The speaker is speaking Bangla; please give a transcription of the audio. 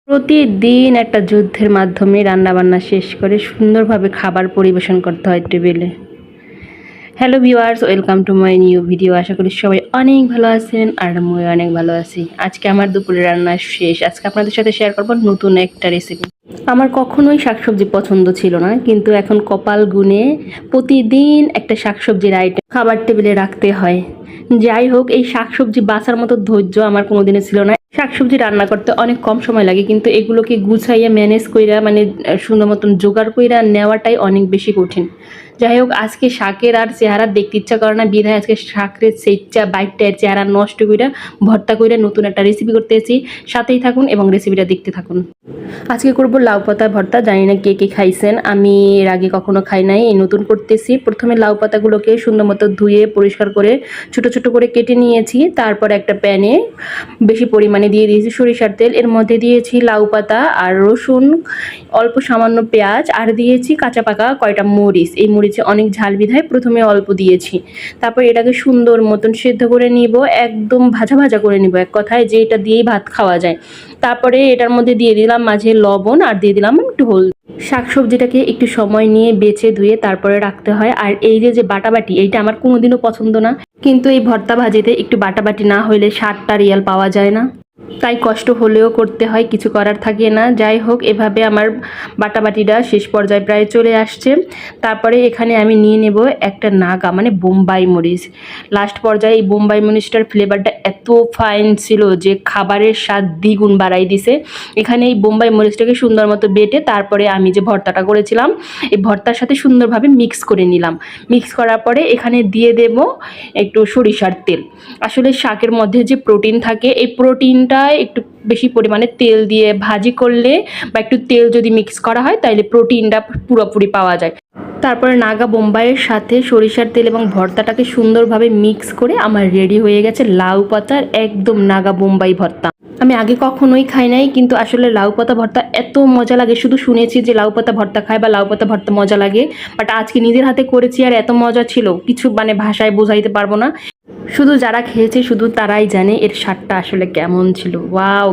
প্রতিদিন একটা যুদ্ধের মাধ্যমে রান্নাবান্না শেষ করে সুন্দরভাবে খাবার পরিবেশন করতে হয় টেবিলে। Hello viewers, welcome to my new video. আশা করি সবাই অনেক ভালো আছেন আর আমি অনেক ভালো আছি। আজকে আমার দুপুরে রান্না শেষ। আজকে আপনাদের সাথে শেয়ার করব নতুন একটা রেসিপি। আমার কখনোই শাকসবজি পছন্দ ছিল না, কিন্তু এখন কপাল গুনে প্রতিদিন একটা শাকসবজির আইটেম খাবার টেবিলে রাখতে হয়। যাই হোক, এই শাকসবজি বাছার মতো ধৈর্য আমার কোনোদিনও ছিল না। শাকসবজি রান্না করতে অনেক কম সময় লাগে, কিন্তু এগুলোকে গুছাইয়া ম্যানেজ কইরা সুন্দর মতন জোগাড় কইরা নেওয়াটাই অনেক বেশি কঠিন। যাই হোক, আজকে শাকের আর চেহারা দেখতে ইচ্ছা করে না, বিধায় আজকে শাকের সেচ্চা বাইকটার চেহারা নষ্ট কইরা ভর্তা কইরা নতুন একটা রেসিপি করতেছি। সাথেই থাকুন এবং রেসিপিটা দেখতে থাকুন। আজকে করব লাউ পাতা ভর্তা। জানি না কে কে খাইছেন, আমি এর আগে কখনো খাই নাই, এই নতুন করতেছি। প্রথমে লাউ পাতাগুলোকে সুন্দর মতো ধুয়ে পরিষ্কার করে ছোট ছোট করে কেটে নিয়েছি। তারপর একটা প্যানে বেশি পরিমাণে দিয়ে দিয়েছি সরিষার তেল। এর মধ্যে দিয়েছি লাউ পাতা আর রসুন, অল্প সামান্য পেঁয়াজ, আর দিয়েছি কাঁচা পাকা কয়টা মরিচ। এই মরিচে অনেক ঝাল বিধায় প্রথমে অল্প দিয়েছি। তারপর এটাকে সুন্দর মতন সেদ্ধ করে নিব, একদম ভাজা ভাজা করে নিব, এক কথায় যে এটা দিয়েই ভাত খাওয়া যায়। তারপরে এটার মধ্যে দিয়ে দিলাম মাঝে লবণ আর দিয়ে দিলাম একটু হলুদ। শাকসবজিটাকে একটু সময় নিয়ে বেছে ধুয়ে তারপরে রাখতে হয়। আর এই যে বাটাবাটি, এইটা আমার কোনোদিনও পছন্দ না, কিন্তু এই ভর্তা ভাজিতে একটু বাটাবাটি না হইলে স্বাদটা রিয়াল পাওয়া যায় না, তাই কষ্ট হলেও করতে হয়, কিছু করার থাকে না। যাই হোক, এভাবে আমার বাটাবাটিটা শেষ পর্যায়ে প্রায় চলে আসছে। তারপরে এখানে আমি নিয়ে নেব একটা নাগা বোম্বাই মরিচ। লাস্ট পর্যায়ে এই বোম্বাই মরিচটার ফ্লেভারটা এত ফাইন ছিল যে খাবারের স্বাদ দ্বিগুণ বাড়াই দিছে। এখানে এই বোম্বাই মরিচটাকে সুন্দর মতো বেটে তারপরে আমি যে ভর্তাটা করেছিলাম এই ভর্তার সাথে সুন্দরভাবে মিক্স করে নিলাম। মিক্স করার পরে এখানে দিয়ে দেব একটু সরিষার তেল। আসলে শাকের মধ্যে যে প্রোটিন থাকে, এই প্রোটিনটা একটু বেশি পরিমাণে তেল দিয়ে ভাজি করলে বা একটু তেল যদি মিক্স করা হয় তাহলে প্রোটিনটা পুরোপুরি পাওয়া যায়। তারপরে নাগা বোম্বাইয়ের সাথে সরিষার তেল এবং ভর্তাটাকে সুন্দরভাবে মিক্স করে আমার রেডি হয়ে গেছে লাউ পাতার একদম নাগা বোম্বাই ভর্তা। আমি আগে কখনোই খাই নাই, কিন্তু আসলে লাউ পাতা ভর্তা এত মজা লাগে। শুধু শুনেছি যে লাউ পাতা ভর্তা খায় বা লাউ পাতা ভর্তা মজা লাগে, বাট আজকে নিজের হাতে করেছি আর এত মজা ছিল কিছু ভাষায় বোঝাইতে পারবো না। শুধু যারা খেয়েছে শুধু তারাই জানে এর স্বাদটা আসলে কেমন ছিল। ওয়াও!